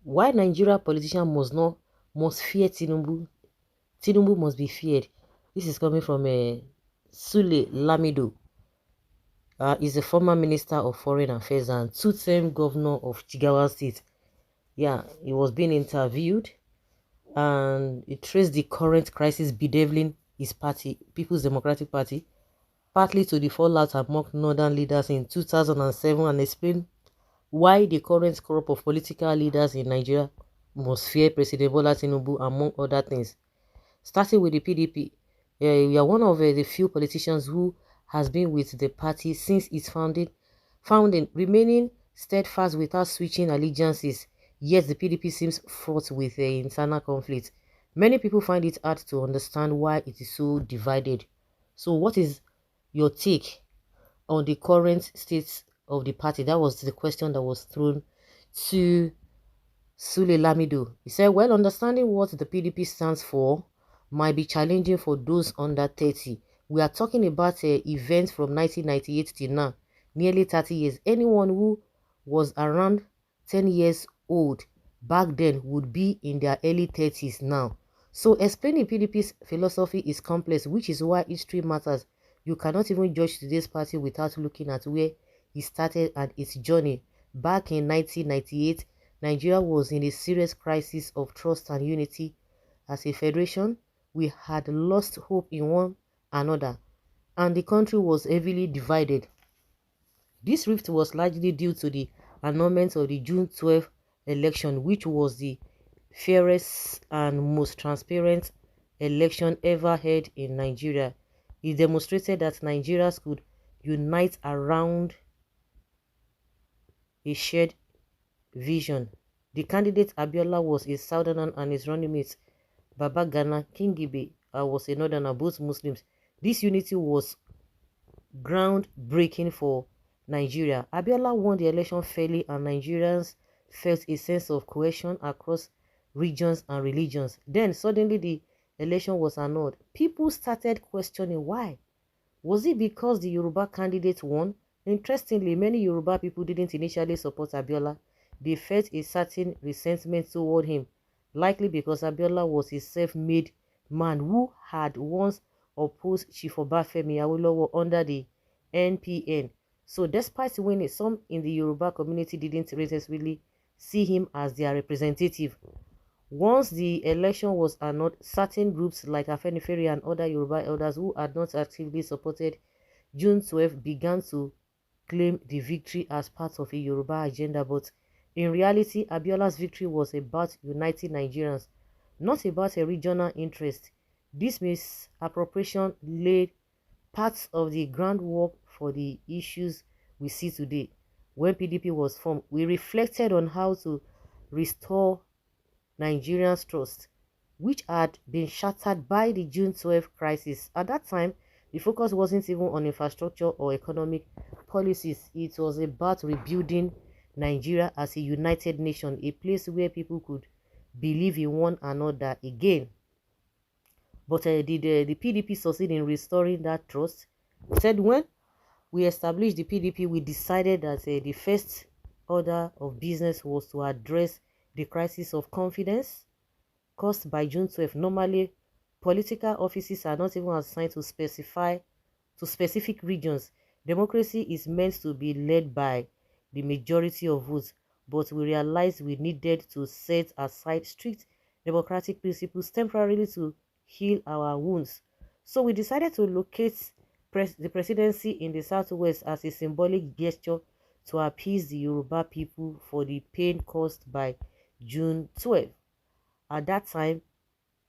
Why Nigeria politician must fear Tinubu? Tinubu must be feared. This is coming from Sule Lamido. He's a former Minister of Foreign Affairs and two-term governor of Jigawa State. Yeah, he was being interviewed and he traced the current crisis bedeviling his party, People's Democratic Party, partly to the fallout among northern leaders in 2007, and explained why the current crop of political leaders in Nigeria must fear President Bola Tinubu, among other things. Starting with the PDP, we are one of the few politicians who has been with the party since its founding, remaining steadfast without switching allegiances. Yet the PDP seems fraught with internal conflict. Many people find it hard to understand why it is so divided. So what is your take on the current state of the party? That was the question that was thrown to Sule Lamido. He said, well, understanding what the PDP stands for might be challenging for those under 30. We are talking about events from 1998 till now, nearly 30 years. Anyone who was around 10 years old back then would be in their early 30s now. So explaining PDP's philosophy is complex, which is why history matters. You cannot even judge today's party without looking at where it started and its journey. Back in 1998, Nigeria was in a serious crisis of trust and unity. As a federation, we had lost hope in one another, and the country was heavily divided. This rift was largely due to the annulment of the June 12 election, which was the fairest and most transparent election ever held in Nigeria. It demonstrated that Nigerians could unite around a shared vision. The candidate Abiola was a southerner and his running mate Babagana Kingibe was a northerner, both Muslims. This unity was groundbreaking for Nigeria. Abiola won the election fairly and Nigerians felt a sense of cohesion across regions and religions. Then suddenly the election was annulled. People started questioning why. Was it because the Yoruba candidate won? Interestingly, many Yoruba people didn't initially support Abiola. They felt a certain resentment toward him, likely because Abiola was a self-made man who had once opposed Chief Obafemi Awolowo under the NPN. So despite winning, some in the Yoruba community didn't necessarily see him as their representative. Once the election was annulled, certain groups like Afenifere and other Yoruba elders who had not actively supported June 12 began to claim the victory as part of a Yoruba agenda, but in reality, Abiola's victory was about uniting Nigerians, not about a regional interest. This misappropriation laid parts of the groundwork for the issues we see today. When PDP was formed, we reflected on how to restore Nigerians' trust, which had been shattered by the June 12 crisis. At that time, the focus wasn't even on infrastructure or economic policies. It was about rebuilding Nigeria as a united nation, a place where people could believe in one another again. But did the PDP succeed in restoring that trust? It said when we established the PDP, we decided that the first order of business was to address the crisis of confidence caused by June 12. Normally, political offices are not even assigned to specific regions. Democracy is meant to be led by the majority of votes, but we realized we needed to set aside strict democratic principles temporarily to heal our wounds. So we decided to locate the presidency in the southwest as a symbolic gesture to appease the Yoruba people for the pain caused by June 12. At that time,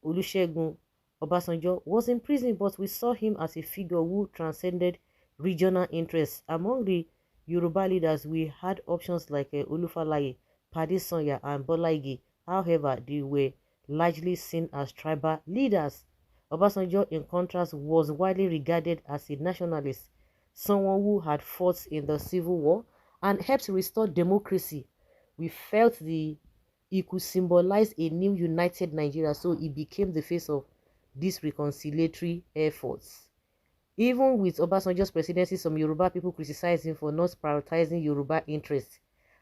Olusegun Obasanjo was in prison, but we saw him as a figure who transcended regional interests. Among the Yoruba leaders, we had options like Olufalaye, Pade Sanya, and Bola Ige. However, they were largely seen as tribal leaders. Obasanjo, in contrast, was widely regarded as a nationalist, someone who had fought in the Civil War and helped restore democracy. We felt he could symbolize a new united Nigeria, so he became the face of these reconciliatory efforts. Even with Obasanjo's presidency, some Yoruba people criticized him for not prioritizing Yoruba interests.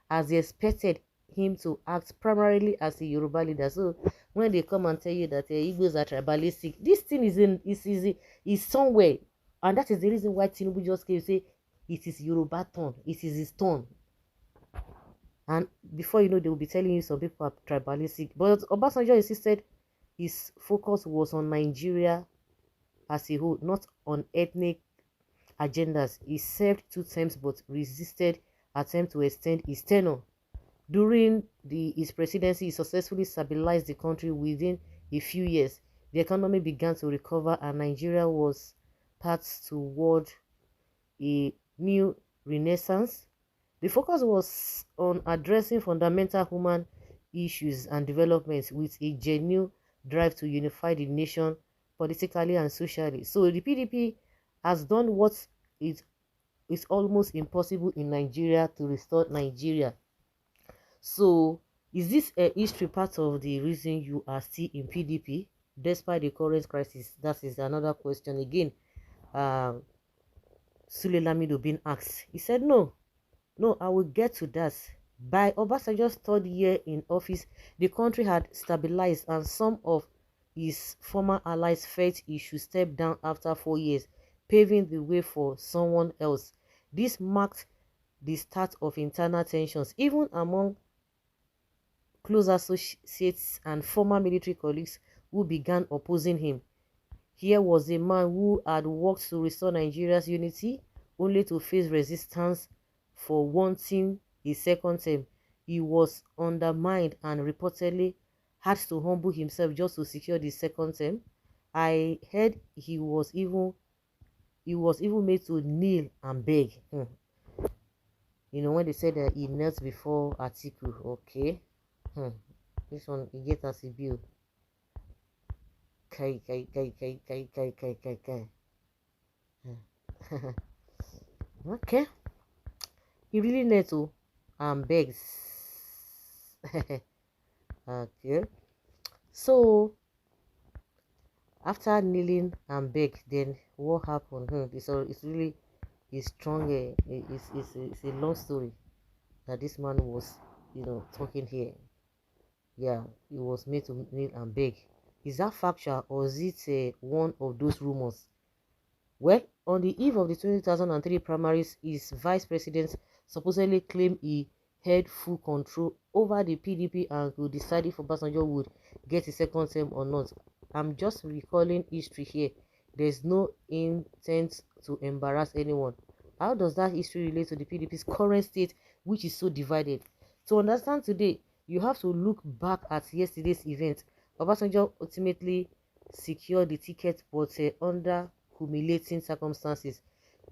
As they expected, him to act primarily as a Yoruba leader. So when they come and tell you that Igbos are tribalistic, this thing is somewhere, and that is the reason why Tinubu just came say it is Yoruba turn, it is his turn. And before you know, they will be telling you some people are tribalistic. But Obasanjo insisted his focus was on Nigeria as a whole, not on ethnic agendas. He served 2 terms but resisted attempt to extend his tenure. During his presidency, he successfully stabilized the country. Within a few years, the economy began to recover and Nigeria was paths toward a new renaissance. The focus was on addressing fundamental human issues and developments with a genuine drive to unify the nation politically and socially. So the PDP has done what is almost impossible in Nigeria to restore Nigeria. So is this a history part of the reason you are still in PDP despite the current crisis? That is another question again. Sule Lamido being asked. He said no. No, I will get to that. By Obasanjo's 3rd year in office, the country had stabilized and some of his former allies felt he should step down after 4 years, paving the way for someone else. This marked the start of internal tensions, even among close associates and former military colleagues who began opposing him. Here was a man who had worked to restore Nigeria's unity, only to face resistance for wanting a 2nd term. He was undermined and reportedly had to humble himself just to secure the 2nd term. I heard he was even made to kneel and beg. You know, when they said that he knelt before Atiku, okay. This one he get as a bill. Kai. Okay. He really need to begs. Okay. So after kneeling and beg, then what happened? It's really a strong. It's a long story that this man was, talking here. Yeah, he was made to kneel and beg. Is that factual or is it one of those rumors? Well, on the eve of the 2003 primaries, his vice president supposedly claimed he had full control over the PDP and could decide if Obasanjo would get a 2nd term or not. I'm just recalling history here. There's no intent to embarrass anyone. How does that history relate to the PDP's current state, which is so divided? To understand today, you have to look back at yesterday's event. Obasanjo ultimately secured the ticket, but under humiliating circumstances.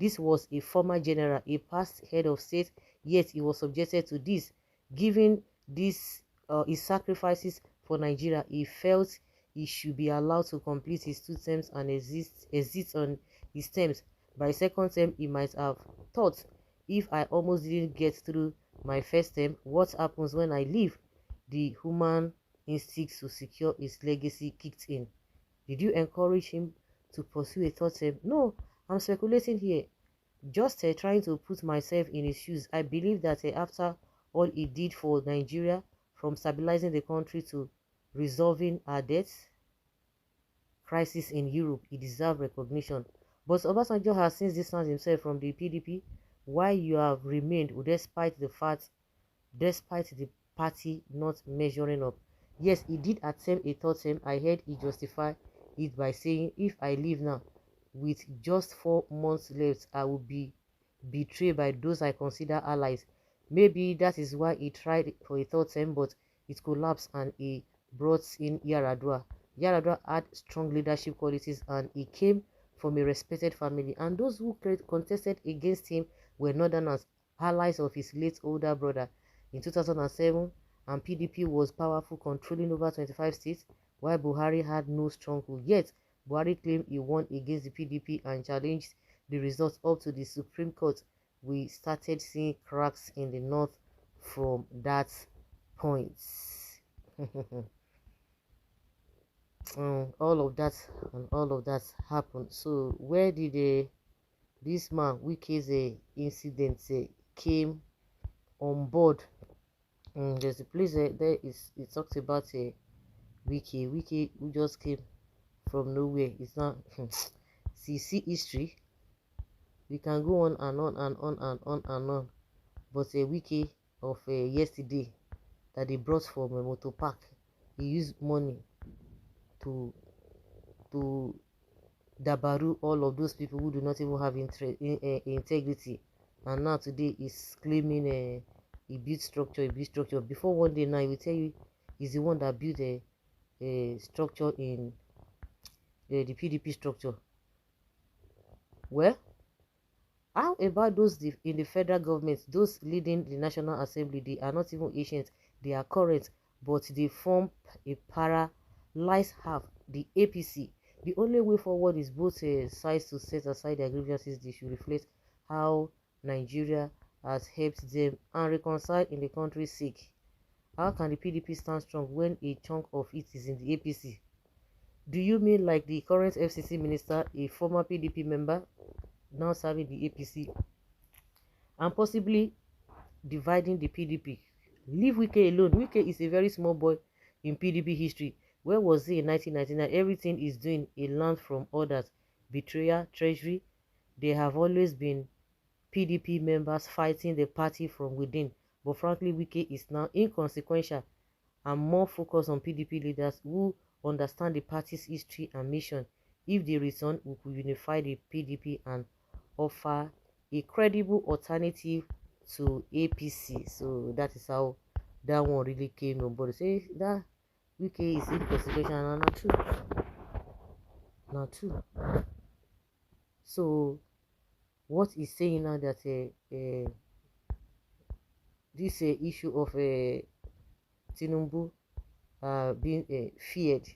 This was a former general, a past head of state, yet he was subjected to this. Given his sacrifices for Nigeria, he felt he should be allowed to complete his 2 terms and exist on his terms. By 2nd term, he might have thought, if I almost didn't get through my 1st term, what happens when I leave? The human instinct to secure his legacy kicked in. Did you encourage him to pursue a 3rd term? No, I'm speculating here. Just trying to put myself in his shoes. I believe that after all he did for Nigeria, from stabilizing the country to resolving our debts crisis in Europe, he deserves recognition. But Obasanjo has since distanced himself from the PDP. Why you have remained despite the party not measuring up? Yes, he did attempt a 3rd term. I heard he justified it by saying, if I leave now, with just 4 months left, I will be betrayed by those I consider allies. Maybe that is why he tried for a 3rd term, but it collapsed and he brought in Yaradua. Yaradua had strong leadership qualities and he came from a respected family, and those who contested against him were northerners, allies of his late older brother. In 2007, and PDP was powerful, controlling over 25 states, while Buhari had no stronghold. Yet, Buhari claimed he won against the PDP and challenged the results up to the Supreme Court. We started seeing cracks in the north from that point. All of that happened. So where did this man Wike's incident came on board There's a place there is it talks about a Wike who just came from nowhere. It's not see history. We can go on and on and on and on and on. But a Wike of yesterday that they brought from a motor park, he used money to to dabaru all of those people who do not even have integrity, and now today is claiming a build structure. Before one day now, he will tell you he's the one that built a structure in the PDP structure. Well, how about those in the federal government, those leading the National Assembly? They are not even ancient, they are current, but they form a paralyzed half, the APC. The only way forward is both sides to set aside their grievances. They should reflect how Nigeria has helped them and reconcile in the country's sake. How can the PDP stand strong when a chunk of it is in the APC? Do you mean like the current FCC minister, a former PDP member, now serving the APC, and possibly dividing the PDP? Leave Wike alone. Wike is a very small boy in PDP history. Where was he in 1999? Everything is doing a learn from others. Betrayal, treasury. They have always been PDP members fighting the party from within. But frankly, Wike is now inconsequential and more focused on PDP leaders who understand the party's history and mission. If they return, we could unify the PDP and offer a credible alternative to APC. So that is how that one really came on board. Say that UK is inconsequential and not true. Not true. So what is saying now that this issue of Tinubu being feared